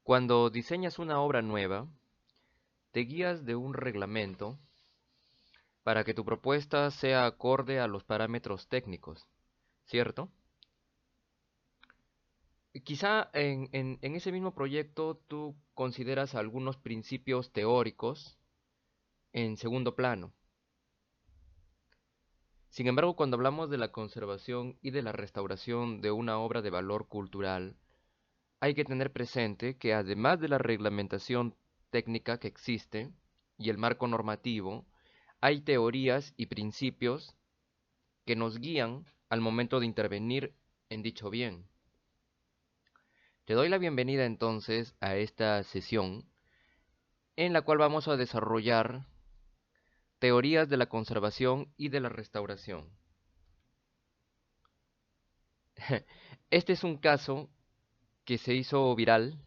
Cuando diseñas una obra nueva, te guías de un reglamento para que tu propuesta sea acorde a los parámetros técnicos, ¿cierto? Quizá en ese mismo proyecto tú consideras algunos principios teóricos en segundo plano. Sin embargo, cuando hablamos de la conservación y de la restauración de una obra de valor cultural, hay que tener presente que además de la reglamentación técnica que existe y el marco normativo, hay teorías y principios que nos guían al momento de intervenir en dicho bien. Te doy la bienvenida entonces a esta sesión en la cual vamos a desarrollar teorías de la conservación y de la restauración. Este es un caso que se hizo viral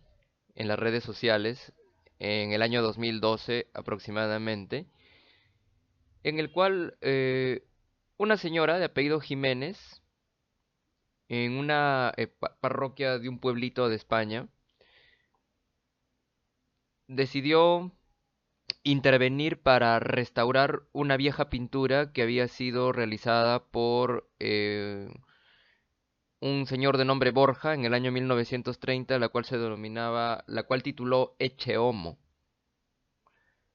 en las redes sociales en el año 2012 aproximadamente, en el cual una señora de apellido Jiménez, en una parroquia de un pueblito de España, decidió intervenir para restaurar una vieja pintura que había sido realizada por un señor de nombre Borja en el año 1930, la cual tituló Ecce Homo.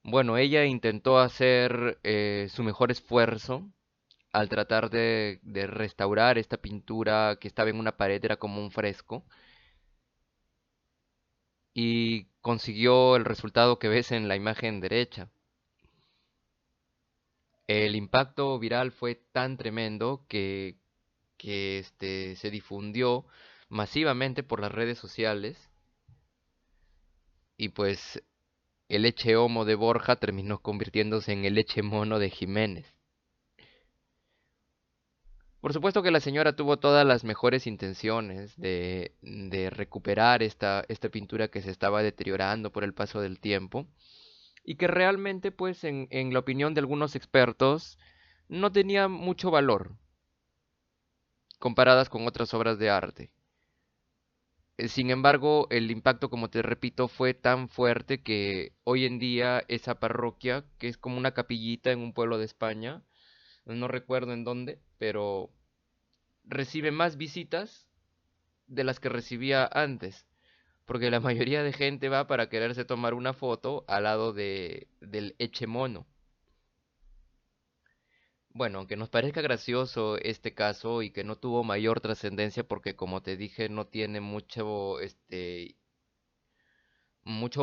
Bueno, ella intentó hacer su mejor esfuerzo al tratar de restaurar esta pintura que estaba en una pared, era como un fresco, y consiguió el resultado que ves en la imagen derecha. El impacto viral fue tan tremendo que se difundió masivamente por las redes sociales y pues el leche homo de Borja terminó convirtiéndose en el leche mono de Jiménez. Por supuesto que la señora tuvo todas las mejores intenciones de recuperar esta pintura que se estaba deteriorando por el paso del tiempo y que realmente, pues, en la opinión de algunos expertos, no tenía mucho valor comparadas con otras obras de arte. Sin embargo, el impacto, como te repito, fue tan fuerte que hoy en día esa parroquia, que es como una capillita en un pueblo de España, no recuerdo en dónde, pero recibe más visitas de las que recibía antes, porque la mayoría de gente va para quererse tomar una foto al lado del Echemono. Bueno, aunque nos parezca gracioso este caso y que no tuvo mayor trascendencia porque como te dije no tiene mucho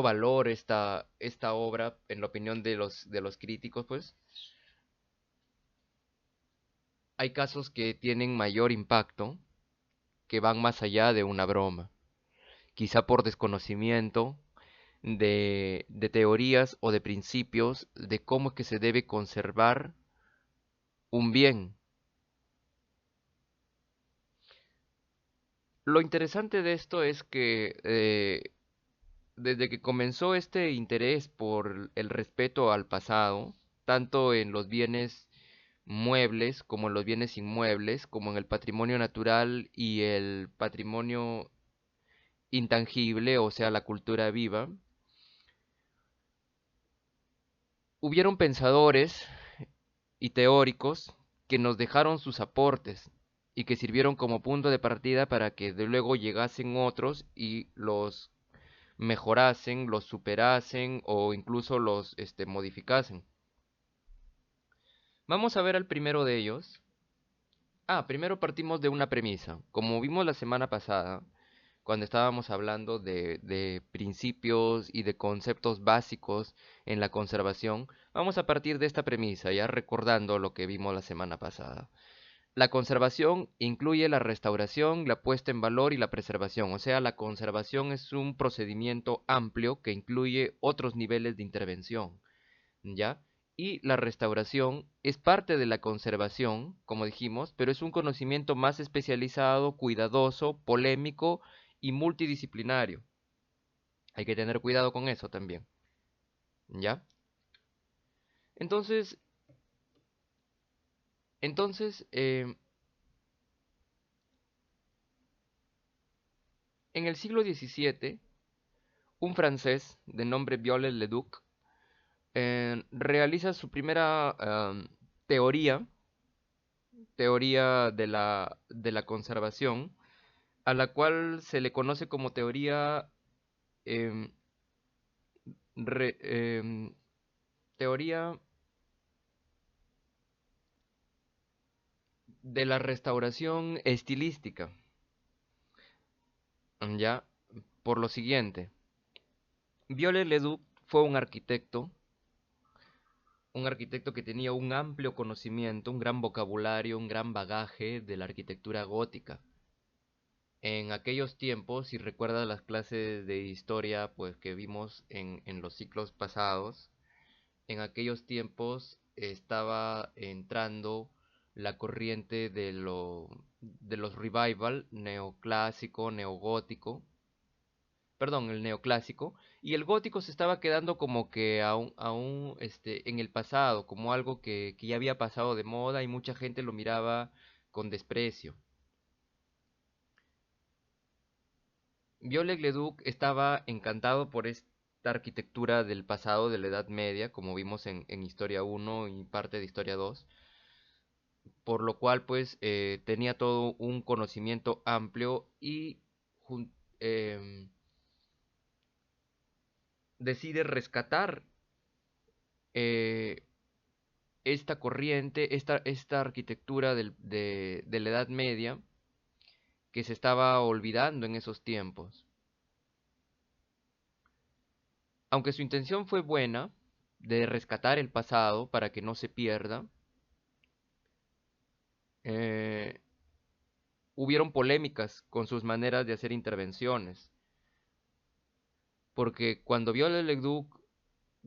valor esta obra en la opinión de los críticos, pues hay casos que tienen mayor impacto, que van más allá de una broma, quizá por desconocimiento de teorías o de principios de cómo es que se debe conservar un bien. Lo interesante de esto es que desde que comenzó este interés por el respeto al pasado, tanto en los bienes muebles como en los bienes inmuebles, como en el patrimonio natural y el patrimonio intangible, o sea, la cultura viva, hubieron pensadores y teóricos que nos dejaron sus aportes y que sirvieron como punto de partida para que de luego llegasen otros y los mejorasen, los superasen o incluso los modificasen. Vamos a ver al primero de ellos. Primero partimos de una premisa. Como vimos la semana pasada, cuando estábamos hablando de principios y de conceptos básicos en la conservación, vamos a partir de esta premisa, ya recordando lo que vimos la semana pasada. La conservación incluye la restauración, la puesta en valor y la preservación. O sea, la conservación es un procedimiento amplio que incluye otros niveles de intervención, ¿ya? Y la restauración es parte de la conservación, como dijimos, pero es un conocimiento más especializado, cuidadoso, polémico y multidisciplinario. Hay que tener cuidado con eso también, ¿ya? Entonces, entonces, en el siglo XVII, un francés de nombre Viollet-le-Duc realiza su primera teoría, teoría de la conservación, a la cual se le conoce como teoría, em, re- em, teoría de la restauración estilística. Ya, por lo siguiente, Viollet-le-Duc fue un arquitecto que tenía un amplio conocimiento, un gran vocabulario, un gran bagaje de la arquitectura gótica. En aquellos tiempos, si recuerdas las clases de historia pues que vimos en los ciclos pasados, en aquellos tiempos estaba entrando la corriente de los revival, neoclásico, neogótico, perdón, el neoclásico, y el gótico se estaba quedando como que en el pasado, como algo que ya había pasado de moda y mucha gente lo miraba con desprecio. Viollet-le-Duc estaba encantado por esta arquitectura del pasado de la Edad Media, como vimos en Historia uno y parte de Historia 2, por lo cual pues tenía todo un conocimiento amplio y jun- em, decide rescatar eh, esta corriente, esta arquitectura de la Edad Media que se estaba olvidando en esos tiempos. Aunque su intención fue buena, de rescatar el pasado para que no se pierda, eh, hubieron polémicas con sus maneras de hacer intervenciones, porque cuando Viollet-le-Duc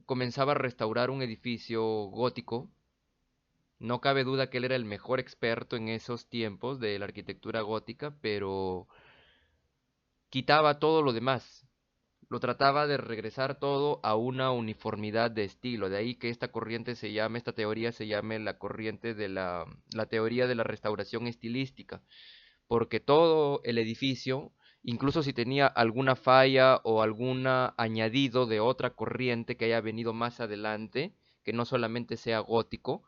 comenzaba a restaurar un edificio gótico, no cabe duda que él era el mejor experto en esos tiempos de la arquitectura gótica, pero quitaba todo lo demás. Lo trataba de regresar todo a una uniformidad de estilo. De ahí que esta corriente se llame, esta teoría se llame la corriente de la teoría de la restauración estilística. Porque todo el edificio, incluso si tenía alguna falla o algún añadido de otra corriente que haya venido más adelante, que no solamente sea gótico,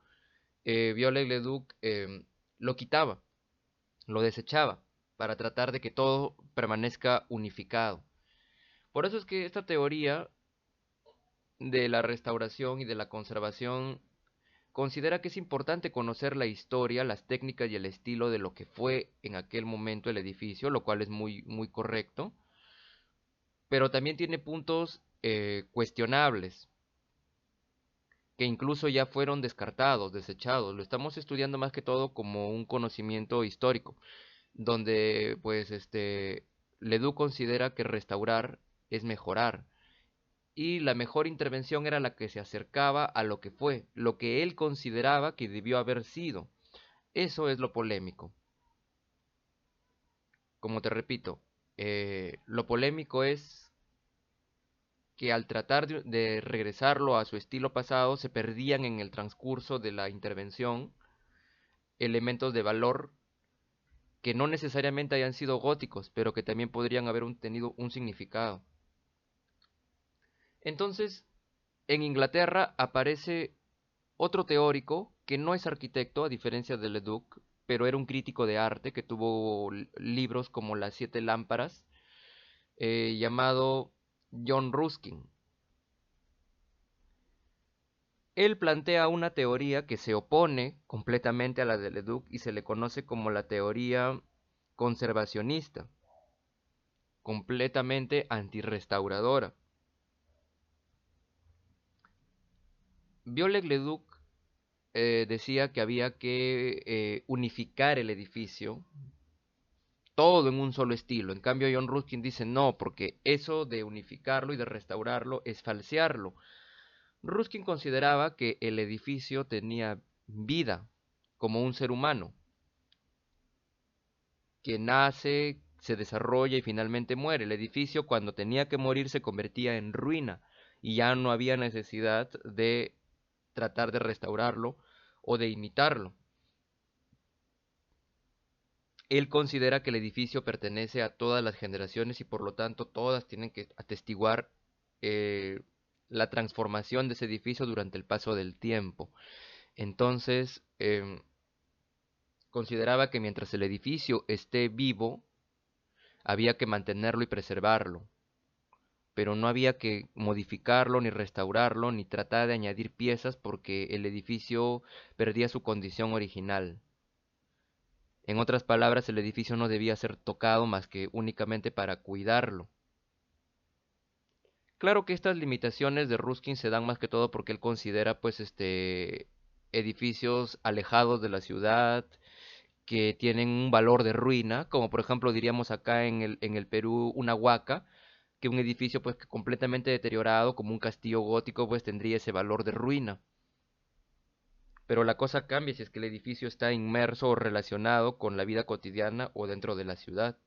Viollet-le-Duc lo quitaba, lo desechaba, para tratar de que todo permanezca unificado. Por eso es que esta teoría de la restauración y de la conservación considera que es importante conocer la historia, las técnicas y el estilo de lo que fue en aquel momento el edificio, lo cual es muy correcto, pero también tiene puntos cuestionables, que incluso ya fueron descartados, desechados. Lo estamos estudiando más que todo como un conocimiento histórico, donde pues Ledoux considera que restaurar es mejorar, y la mejor intervención era la que se acercaba a lo que fue, lo que él consideraba que debió haber sido. Eso es lo polémico. Como te repito, lo polémico es que al tratar de regresarlo a su estilo pasado, se perdían en el transcurso de la intervención elementos de valor que no necesariamente hayan sido góticos, pero que también podrían haber tenido un significado. Entonces, en Inglaterra aparece otro teórico que no es arquitecto, a diferencia de Leduc, pero era un crítico de arte que tuvo libros como Las Siete Lámparas, llamado John Ruskin. Él plantea una teoría que se opone completamente a la de Leduc y se le conoce como la teoría conservacionista, completamente antirrestauradora. Viollet-le-Duc decía que había que unificar el edificio, todo en un solo estilo. En cambio, John Ruskin dice no, porque eso de unificarlo y de restaurarlo es falsearlo. Ruskin consideraba que el edificio tenía vida, como un ser humano, que nace, se desarrolla y finalmente muere. El edificio, cuando tenía que morir, se convertía en ruina y ya no había necesidad de tratar de restaurarlo o de imitarlo. Él considera que el edificio pertenece a todas las generaciones y por lo tanto todas tienen que atestiguar eh, la transformación de ese edificio durante el paso del tiempo. Entonces, consideraba que mientras el edificio esté vivo, había que mantenerlo y preservarlo, pero no había que modificarlo ni restaurarlo ni tratar de añadir piezas porque el edificio perdía su condición original. En otras palabras, el edificio no debía ser tocado más que únicamente para cuidarlo. Claro que estas limitaciones de Ruskin se dan más que todo porque él considera pues edificios alejados de la ciudad que tienen un valor de ruina, como por ejemplo diríamos acá en el Perú una huaca, que un edificio pues que completamente deteriorado como un castillo gótico pues tendría ese valor de ruina. Pero la cosa cambia si es que el edificio está inmerso o relacionado con la vida cotidiana o dentro de la ciudad,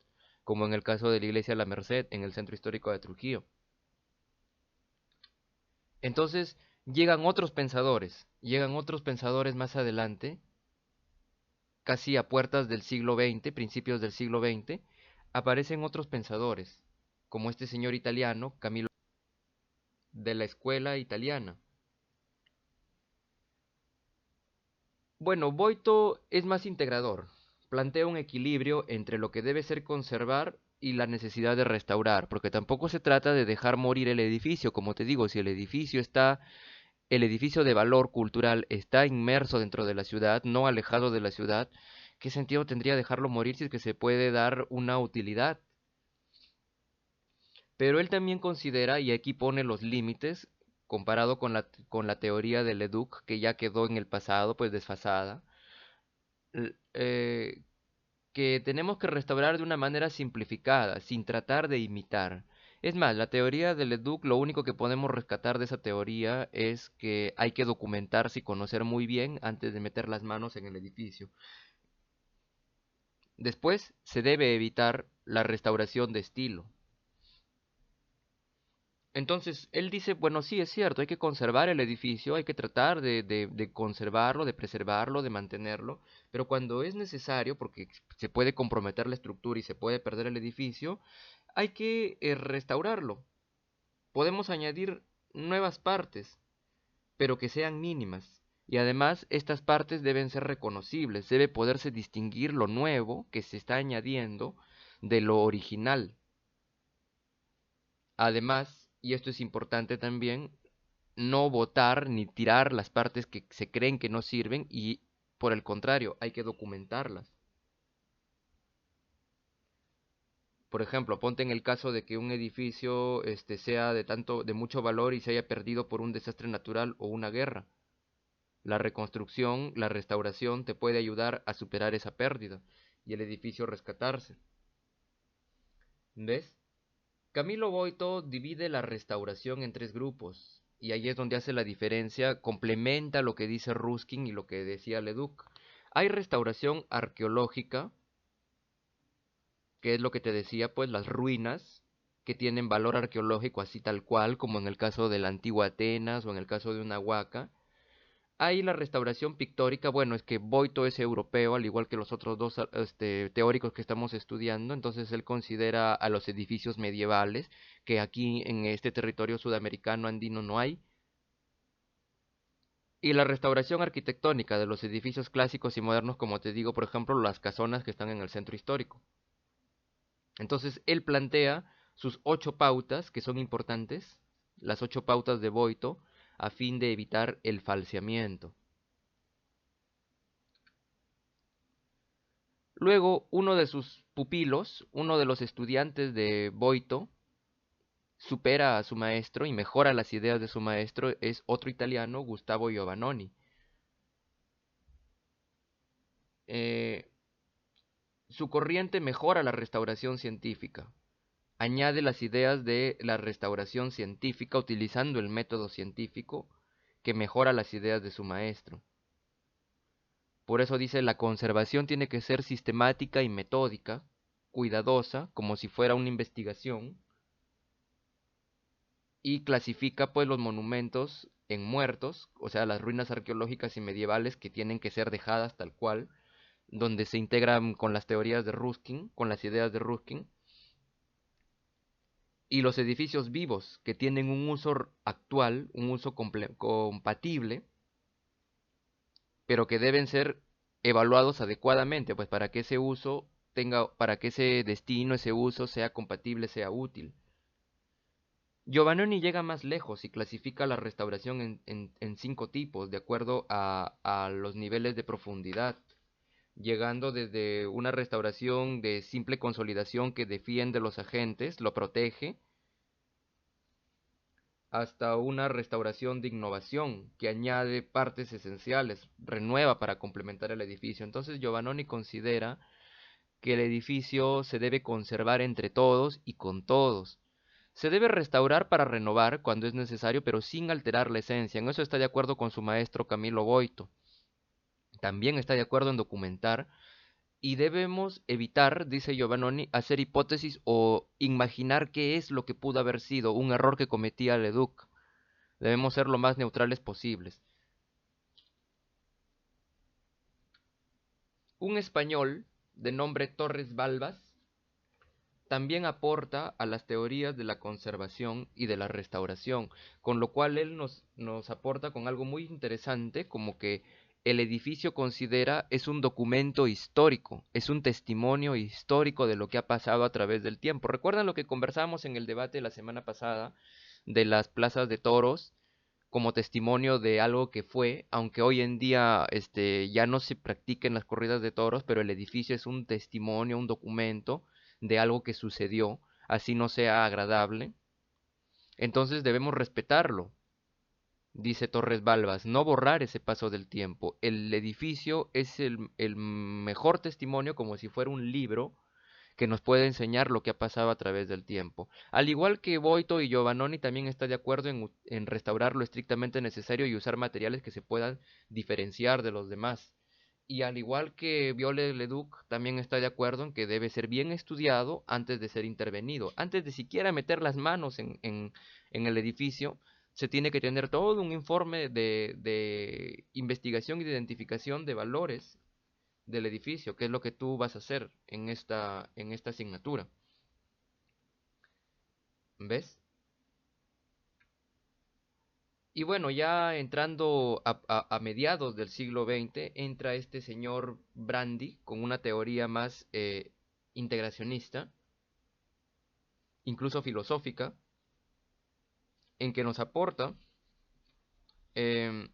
como en el caso de la iglesia La Merced en el centro histórico de Trujillo. Entonces llegan otros pensadores más adelante, casi a puertas del siglo XX, principios del siglo XX, aparecen otros pensadores, como este señor italiano, Camilo, de la escuela italiana. Bueno, Boito es más integrador, plantea un equilibrio entre lo que debe ser conservar y la necesidad de restaurar, porque tampoco se trata de dejar morir el edificio, como te digo, si el edificio de valor cultural está inmerso dentro de la ciudad, no alejado de la ciudad, ¿qué sentido tendría dejarlo morir si es que se puede dar una utilidad? Pero él también considera, y aquí pone los límites, comparado con la teoría de Leduc, que ya quedó en el pasado, pues desfasada, l- eh, que tenemos que restaurar de una manera simplificada, sin tratar de imitar. Es más, la teoría de Leduc, lo único que podemos rescatar de esa teoría es que hay que documentarse y conocer muy bien antes de meter las manos en el edificio. Después, se debe evitar la restauración de estilo. Entonces, él dice, bueno, sí, es cierto, hay que conservar el edificio, hay que tratar de conservarlo, de preservarlo, de mantenerlo, pero cuando es necesario, porque se puede comprometer la estructura y se puede perder el edificio, hay que restaurarlo. Podemos añadir nuevas partes, pero que sean mínimas. Y además, estas partes deben ser reconocibles, debe poderse distinguir lo nuevo que se está añadiendo de lo original. Además, y esto es importante también, no botar ni tirar las partes que se creen que no sirven y por el contrario, hay que documentarlas. Por ejemplo, ponte en el caso de que un edificio sea de mucho valor y se haya perdido por un desastre natural o una guerra. La reconstrucción, la restauración te puede ayudar a superar esa pérdida y el edificio rescatarse. ¿Ves? Camilo Boito divide la restauración en tres grupos, y ahí es donde hace la diferencia, complementa lo que dice Ruskin y lo que decía Leduc. Hay restauración arqueológica, que es lo que te decía, pues las ruinas que tienen valor arqueológico así tal cual, como en el caso de la antigua Atenas o en el caso de una huaca. Hay la restauración pictórica, bueno, es que Boito es europeo, al igual que los otros dos teóricos que estamos estudiando, entonces él considera a los edificios medievales, que aquí en este territorio sudamericano andino no hay, y la restauración arquitectónica de los edificios clásicos y modernos, como te digo, por ejemplo, las casonas que están en el centro histórico. Entonces él plantea sus 8 pautas, que son importantes, las 8 pautas de Boito, a fin de evitar el falseamiento. Luego, uno de sus pupilos, uno de los estudiantes de Boito, supera a su maestro y mejora las ideas de su maestro, es otro italiano, Gustavo Giovannoni. Eh, su corriente mejora la restauración científica, añade las ideas de la restauración científica utilizando el método científico que mejora las ideas de su maestro. Por eso dice, la conservación tiene que ser sistemática y metódica, cuidadosa, como si fuera una investigación, y clasifica pues los monumentos en muertos, o sea, las ruinas arqueológicas y medievales que tienen que ser dejadas tal cual, donde se integran con las teorías de Ruskin, con las ideas de Ruskin, y los edificios vivos que tienen un uso actual, un uso compatible, pero que deben ser evaluados adecuadamente, pues para que ese uso tenga, para que ese destino, ese uso sea compatible, sea útil. Giovannoni llega más lejos y clasifica la restauración en 5 tipos, de acuerdo a los niveles de profundidad, llegando desde una restauración de simple consolidación que defiende los agentes, lo protege, hasta una restauración de innovación que añade partes esenciales, renueva para complementar el edificio. Entonces Giovannoni considera que el edificio se debe conservar entre todos y con todos. Se debe restaurar para renovar cuando es necesario, pero sin alterar la esencia. En eso está de acuerdo con su maestro Camilo Boito. También está de acuerdo en documentar y debemos evitar, dice Giovannoni, hacer hipótesis o imaginar qué es lo que pudo haber sido, un error que cometía Leduc. Debemos ser lo más neutrales posibles. Un español de nombre Torres Balbas también aporta a las teorías de la conservación y de la restauración, con lo cual él nos aporta con algo muy interesante, como que el edificio considera es un documento histórico, es un testimonio histórico de lo que ha pasado a través del tiempo. ¿Recuerdan lo que conversamos en el debate la semana pasada de las plazas de toros como testimonio de algo que fue, aunque hoy en día ya no se practiquen las corridas de toros, pero el edificio es un testimonio, un documento de algo que sucedió, así no sea agradable? Entonces debemos respetarlo, dice Torres Balbas, no borrar ese paso del tiempo. El edificio es el mejor testimonio, como si fuera un libro que nos puede enseñar lo que ha pasado a través del tiempo. Al igual que Boito y Giovannoni también está de acuerdo en restaurar lo estrictamente necesario y usar materiales que se puedan diferenciar de los demás. Y al igual que Viole-le-Duc, también está de acuerdo en que debe ser bien estudiado antes de ser intervenido. Antes de siquiera meter las manos en el edificio, se tiene que tener todo un informe de investigación y de identificación de valores del edificio, que es lo que tú vas a hacer en esta asignatura. ¿Ves? Y bueno, ya entrando a mediados del siglo XX, entra este señor Brandy con una teoría más integracionista, incluso filosófica, en que nos aporta em,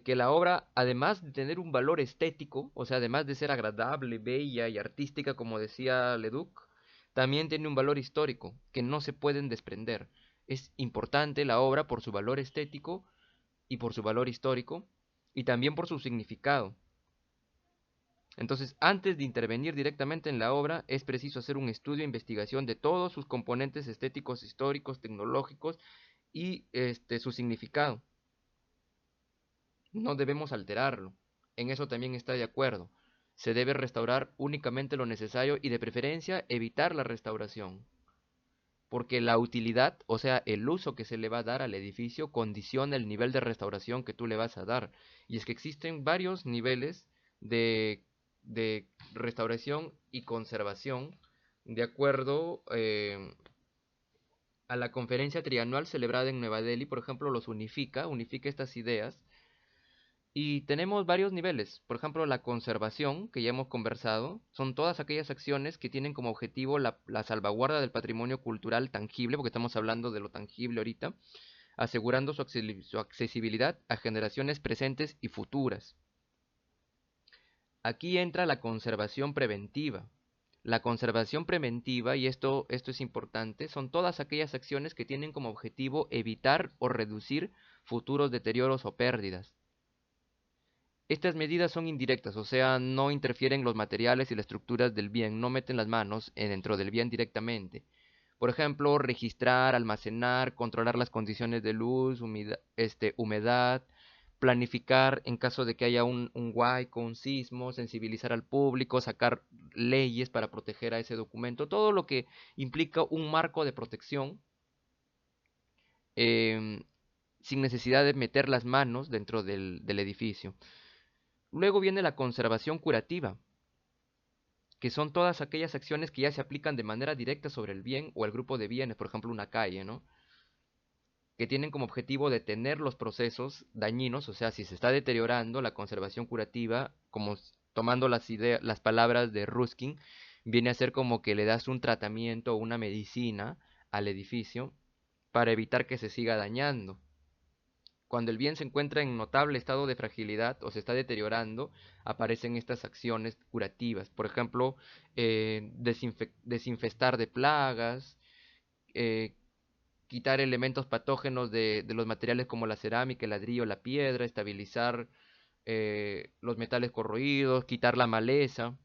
que la obra, además de tener un valor estético, o sea, además de ser agradable, bella y artística, como decía Leduc, también tiene un valor histórico que no se pueden desprender. Es importante la obra por su valor estético y por su valor histórico y también por su significado. Entonces, antes de intervenir directamente en la obra, es preciso hacer un estudio e investigación de todos sus componentes estéticos, históricos, tecnológicos y su significado. No debemos alterarlo. En eso también está de acuerdo. Se debe restaurar únicamente lo necesario y de preferencia evitar la restauración, porque la utilidad, o sea, el uso que se le va a dar al edificio condiciona el nivel de restauración que tú le vas a dar. Y es que existen varios niveles de restauración y conservación de acuerdo a la conferencia trianual celebrada en Nueva Delhi, por ejemplo, unifica estas ideas y tenemos varios niveles. Por ejemplo, la conservación, que ya hemos conversado, son todas aquellas acciones que tienen como objetivo la salvaguarda del patrimonio cultural tangible, porque estamos hablando de lo tangible ahorita, asegurando su accesibilidad a generaciones presentes y futuras. Aquí entra la conservación preventiva. La conservación preventiva, y esto es importante, son todas aquellas acciones que tienen como objetivo evitar o reducir futuros deterioros o pérdidas. Estas medidas son indirectas, o sea, no interfieren los materiales y las estructuras del bien, no meten las manos dentro del bien directamente. Por ejemplo, registrar, almacenar, controlar las condiciones de luz, humedad, planificar en caso de que haya un huaico, un sismo, sensibilizar al público, sacar leyes para proteger a ese documento, todo lo que implica un marco de protección em, sin necesidad de meter las manos dentro del edificio. Luego viene la conservación curativa, que son todas aquellas acciones que ya se aplican de manera directa sobre el bien o el grupo de bienes, por ejemplo, una calle, ¿no? Que tienen como objetivo detener los procesos dañinos, o sea, si se está deteriorando, la conservación curativa, como tomando las palabras de Ruskin, viene a ser como que le das un tratamiento o una medicina al edificio para evitar que se siga dañando. Cuando el bien se encuentra en notable estado de fragilidad o se está deteriorando, aparecen estas acciones curativas. Por ejemplo, desinfestar de plagas, eh, quitar elementos patógenos de los materiales como la cerámica, el ladrillo, la piedra, estabilizar los metales corroídos, quitar la maleza,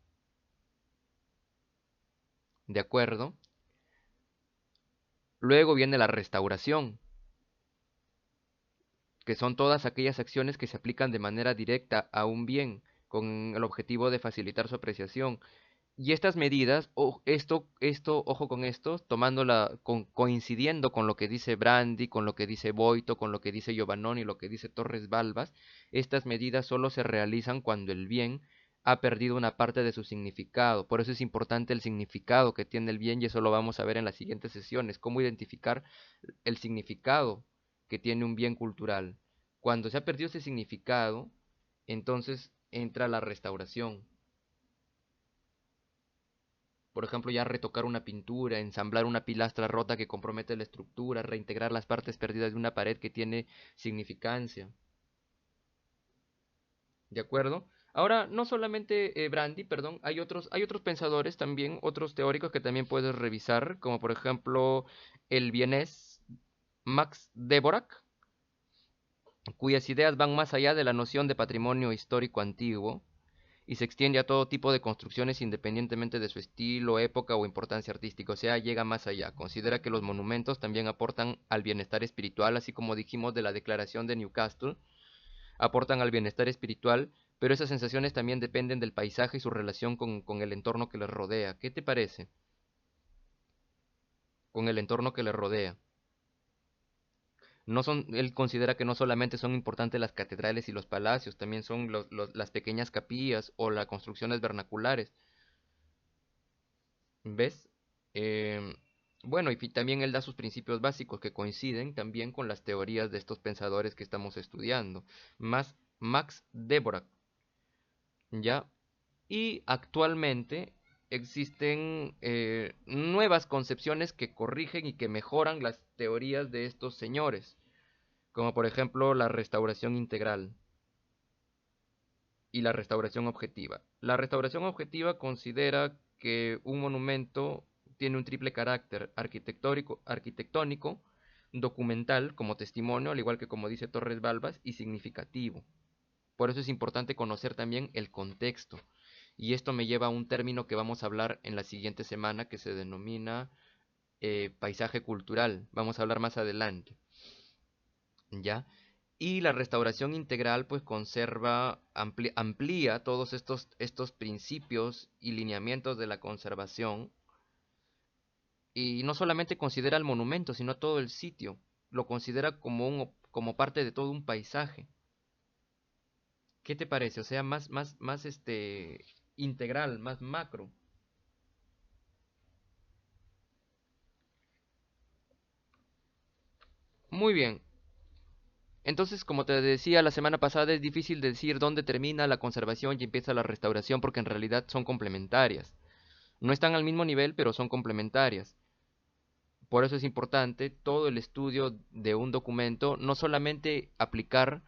¿de acuerdo? Luego viene la restauración, que son todas aquellas acciones que se aplican de manera directa a un bien, con el objetivo de facilitar su apreciación. Y estas medidas, ojo con esto, coincidiendo con lo que dice Brandi, con lo que dice Boito, con lo que dice Giovannoni, lo que dice Torres Balbas, estas medidas solo se realizan cuando el bien ha perdido una parte de su significado. Por eso es importante el significado que tiene el bien y eso lo vamos a ver en las siguientes sesiones, cómo identificar el significado que tiene un bien cultural. Cuando se ha perdido ese significado, entonces entra la restauración. Por ejemplo, ya retocar una pintura, ensamblar una pilastra rota que compromete la estructura, reintegrar las partes perdidas de una pared que tiene significancia. ¿De acuerdo? Ahora, no solamente Brandi, perdón, hay otros pensadores también, otros teóricos que también puedes revisar, como por ejemplo el vienés Max Dvorak, cuyas ideas van más allá de la noción de patrimonio histórico antiguo y se extiende a todo tipo de construcciones independientemente de su estilo, época o importancia artística, o sea, llega más allá. Considera que los monumentos también aportan al bienestar espiritual, así como dijimos de la Declaración de Newcastle, aportan al bienestar espiritual, pero esas sensaciones también dependen del paisaje y su relación con el entorno que les rodea. ¿Qué te parece? Con el entorno que les rodea. No son, él considera que no solamente son importantes las catedrales y los palacios, también son las pequeñas capillas o las construcciones vernaculares. ¿Ves? Em, bueno, y también él da sus principios básicos que coinciden también con las teorías de estos pensadores que estamos estudiando. Más Max Dvorak, ¿ya? Y actualmente existen nuevas concepciones que corrigen y que mejoran las teorías de estos señores, como por ejemplo la restauración integral y la restauración objetiva. La restauración objetiva considera que un monumento tiene un triple carácter arquitectónico, documental como testimonio, al igual que como dice Torres Balbas, y significativo. Por eso es importante conocer también el contexto. Y esto me lleva a un término que vamos a hablar en la siguiente semana que se denomina paisaje cultural. Vamos a hablar más adelante. ¿Ya? Y la restauración integral pues conserva, amplía todos estos principios y lineamientos de la conservación y no solamente considera el monumento, sino todo el sitio. Lo considera como parte de todo un paisaje. ¿Qué te parece? O sea, más integral, más macro. Muy bien. Entonces, como te decía la semana pasada, es difícil decir dónde termina la conservación y empieza la restauración porque en realidad son complementarias. No están al mismo nivel, pero son complementarias. Por eso es importante todo el estudio de un documento, no solamente aplicar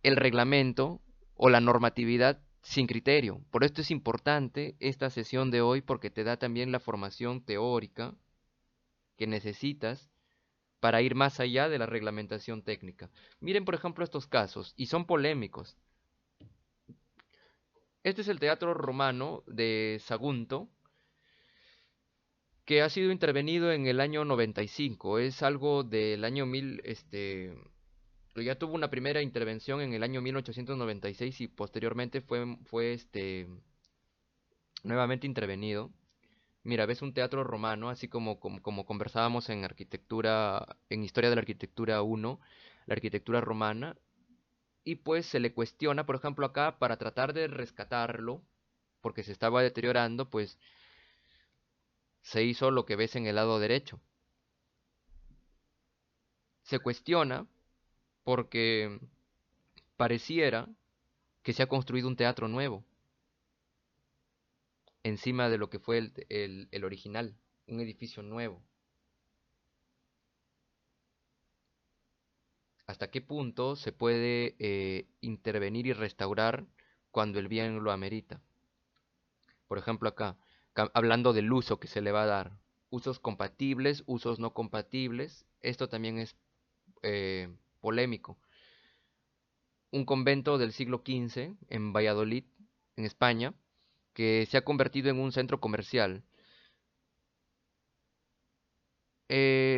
el reglamento o la normatividad sin criterio. Por esto es importante esta sesión de hoy porque te da también la formación teórica que necesitas para ir más allá de la reglamentación técnica. Miren, por ejemplo, estos casos, y son polémicos. Este es el Teatro Romano de Sagunto, que ha sido intervenido en el año 95. Es algo del año 1000, ya tuvo una primera intervención en el año 1896 y posteriormente fue nuevamente intervenido. Mira, ves un teatro romano, así como conversábamos en arquitectura, en historia de la arquitectura 1, la arquitectura romana. y pues se le cuestiona, por ejemplo, acá para tratar de rescatarlo, porque se estaba deteriorando, pues se hizo lo que ves en el lado derecho. Se cuestiona porque pareciera que se ha construido un teatro nuevo encima de lo que fue el original, un edificio nuevo. ¿Hasta qué punto se puede intervenir y restaurar cuando el bien lo amerita? Por ejemplo, acá, hablando del uso que se le va a dar. Usos compatibles, usos no compatibles. Esto también es polémico. Un convento del siglo XV en Valladolid, en España, que se ha convertido en un centro comercial.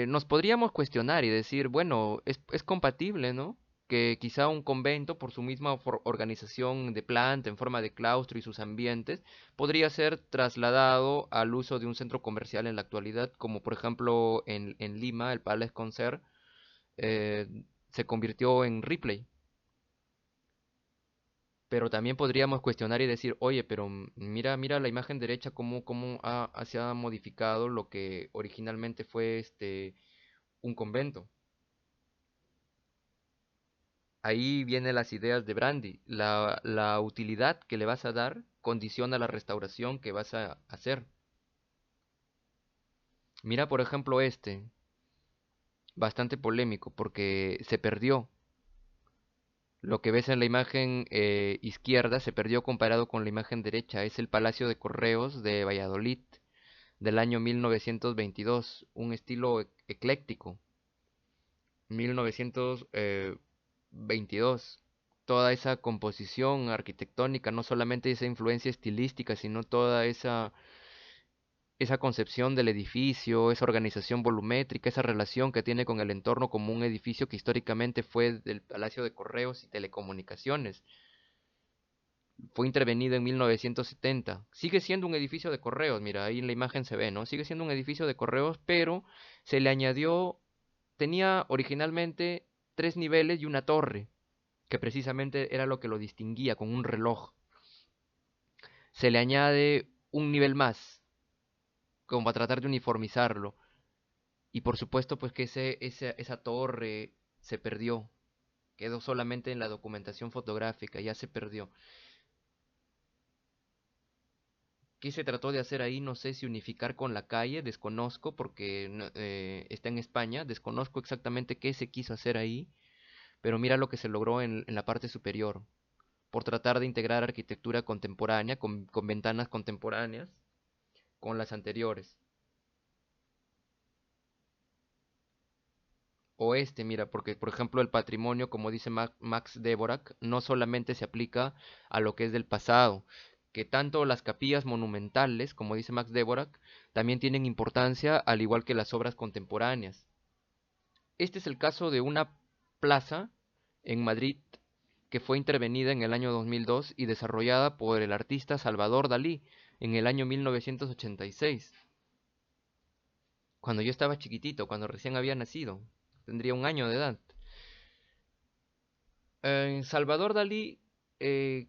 Nos podríamos cuestionar y decir, bueno, es compatible, ¿no? Que quizá un convento, por su misma organización de planta en forma de claustro y sus ambientes, podría ser trasladado al uso de un centro comercial en la actualidad, como por ejemplo en Lima, el Palace Concert eh, se convirtió en Ripley. Pero también podríamos cuestionar y decir, oye, pero mira, mira la imagen derecha, cómo se ha modificado lo que originalmente fue un convento. Ahí vienen las ideas de Brandy. La utilidad que le vas a dar condiciona la restauración que vas a hacer. Mira, por ejemplo, bastante polémico porque se perdió. Lo que ves en la imagen izquierda se perdió comparado con la imagen derecha. Es el Palacio de Correos de Valladolid del año 1922, un estilo ecléctico. 1922. Toda esa composición arquitectónica, no solamente esa influencia estilística, sino toda esa concepción del edificio, esa organización volumétrica, esa relación que tiene con el entorno como un edificio que históricamente fue del Palacio de Correos y Telecomunicaciones. Fue intervenido en 1970. Sigue siendo un edificio de correos, mira, ahí en la imagen se ve, ¿no? Sigue siendo un edificio de correos, pero se le añadió, tenía originalmente 3 niveles y una torre, que precisamente era lo que lo distinguía con un reloj. Se le añade un nivel más, como para tratar de uniformizarlo. Y por supuesto, pues que esa torre se perdió. Quedó solamente en la documentación fotográfica, ya se perdió. ¿Qué se trató de hacer ahí? No sé si unificar con la calle, desconozco porque está en España, desconozco exactamente qué se quiso hacer ahí, pero mira lo que se logró en la parte superior, por tratar de integrar arquitectura contemporánea con ventanas contemporáneas con las anteriores. O mira, porque por ejemplo el patrimonio, como dice Max Dvorak, no solamente se aplica a lo que es del pasado, que tanto las capillas monumentales, como dice Max Dvorak, también tienen importancia al igual que las obras contemporáneas. Este es el caso de una plaza en Madrid que fue intervenida en el año 2002 y desarrollada por el artista Salvador Dalí en el año 1986, cuando yo estaba chiquitito, cuando recién había nacido, tendría 1 año de edad. Salvador Dalí eh,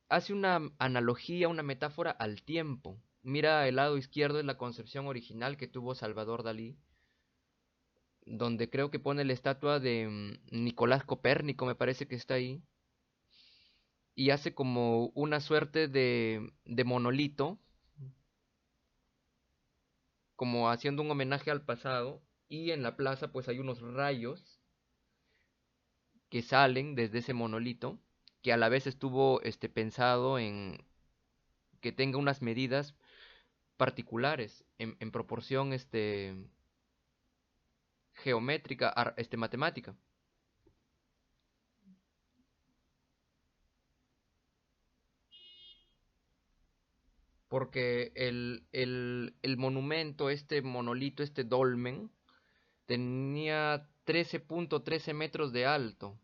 hace una analogía, una metáfora al tiempo. Mira, el lado izquierdo es la concepción original que tuvo Salvador Dalí, donde creo que pone la estatua de Nicolás Copérnico, me parece que está ahí, y hace como una suerte de monolito, como haciendo un homenaje al pasado, y en la plaza pues hay unos rayos que salen desde ese monolito, que a la vez estuvo pensado en que tenga unas medidas particulares en proporción geométrica, matemática. Porque el monumento, este monolito, este dolmen, tenía 13.13 metros de alto.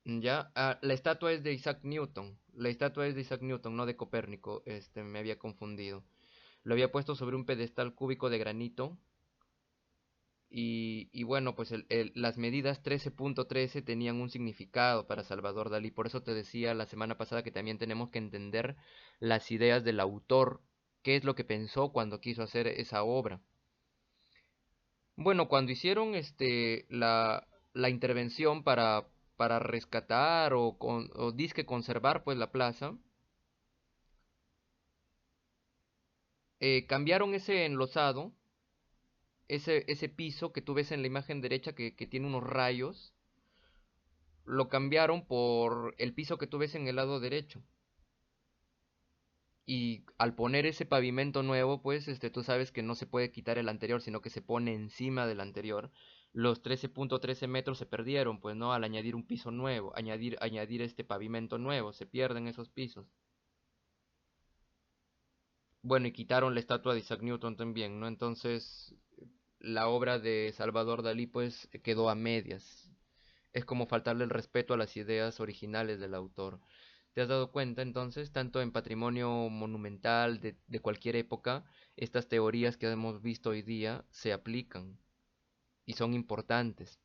¿Ya? La estatua es de Isaac Newton. La estatua es de Isaac Newton, no de Copérnico. Me había confundido. Lo había puesto sobre un pedestal cúbico de granito Y bueno, pues las medidas 13.13 tenían un significado para Salvador Dalí. Por eso te decía la semana pasada que también tenemos que entender las ideas del autor, qué es lo que pensó cuando quiso hacer esa obra. Bueno, cuando hicieron la intervención para rescatar o disque conservar pues la plaza, cambiaron ese enlosado, ese piso que tú ves en la imagen derecha que tiene unos rayos, lo cambiaron por el piso que tú ves en el lado derecho. Y al poner ese pavimento nuevo, pues tú sabes que no se puede quitar el anterior, sino que se pone encima del anterior. Los 13.13 metros se perdieron, pues no, al añadir un piso nuevo, añadir este pavimento nuevo, se pierden esos pisos. Bueno, y quitaron la estatua de Isaac Newton también, ¿no? Entonces, la obra de Salvador Dalí, pues, quedó a medias. Es como faltarle el respeto a las ideas originales del autor. ¿Te has dado cuenta entonces, tanto en patrimonio monumental de cualquier época, estas teorías que hemos visto hoy día se aplican y son importantes?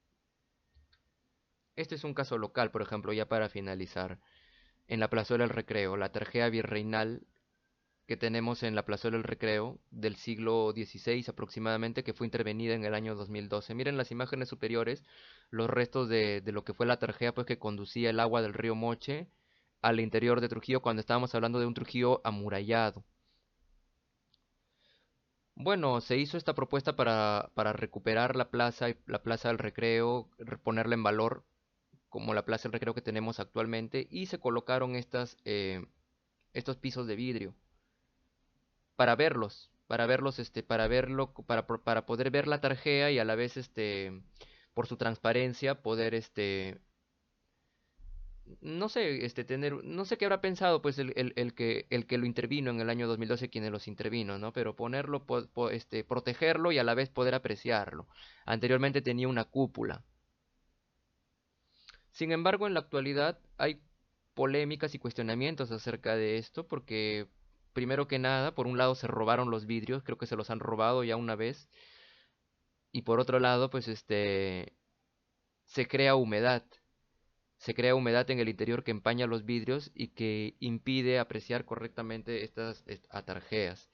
Este es un caso local, por ejemplo, ya para finalizar. En la Plazuela del Recreo, la tarjea virreinal que tenemos en la Plazuela del Recreo del siglo XVI aproximadamente, que fue intervenida en el año 2012. Miren las imágenes superiores, los restos de lo que fue la tarjea pues, que conducía el agua del río Moche al interior de Trujillo cuando estábamos hablando de un Trujillo amurallado. Bueno, se hizo esta propuesta para recuperar la plaza, la plaza del Recreo, ponerla en valor como la plaza del Recreo que tenemos actualmente y se colocaron estos pisos de vidrio para verlos, para verlo, para poder ver la tarjea y a la vez, por su transparencia, poder, no sé, no sé qué habrá pensado, pues, el que lo intervino en el año 2012, quienes los intervino, ¿no? Pero ponerlo, protegerlo y a la vez poder apreciarlo. Anteriormente tenía una cúpula. Sin embargo, en la actualidad hay polémicas y cuestionamientos acerca de esto, porque primero que nada, por un lado se robaron los vidrios, creo que se los han robado ya una vez, y por otro lado, pues se crea humedad, se crea humedad en el interior que empaña los vidrios y que impide apreciar correctamente estas atarjeas.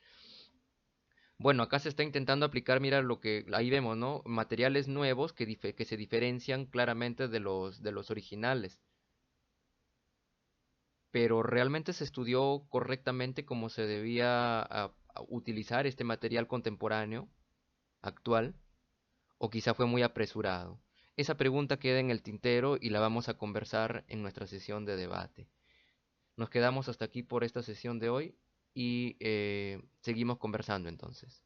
Bueno, acá se está intentando aplicar, mira lo que ahí vemos, ¿no? Materiales nuevos que se diferencian claramente de los originales. Pero realmente se estudió correctamente cómo se debía utilizar este material contemporáneo, actual, o quizá fue muy apresurado. Esa pregunta queda en el tintero y la vamos a conversar en nuestra sesión de debate. Nos quedamos hasta aquí por esta sesión de hoy y seguimos conversando entonces.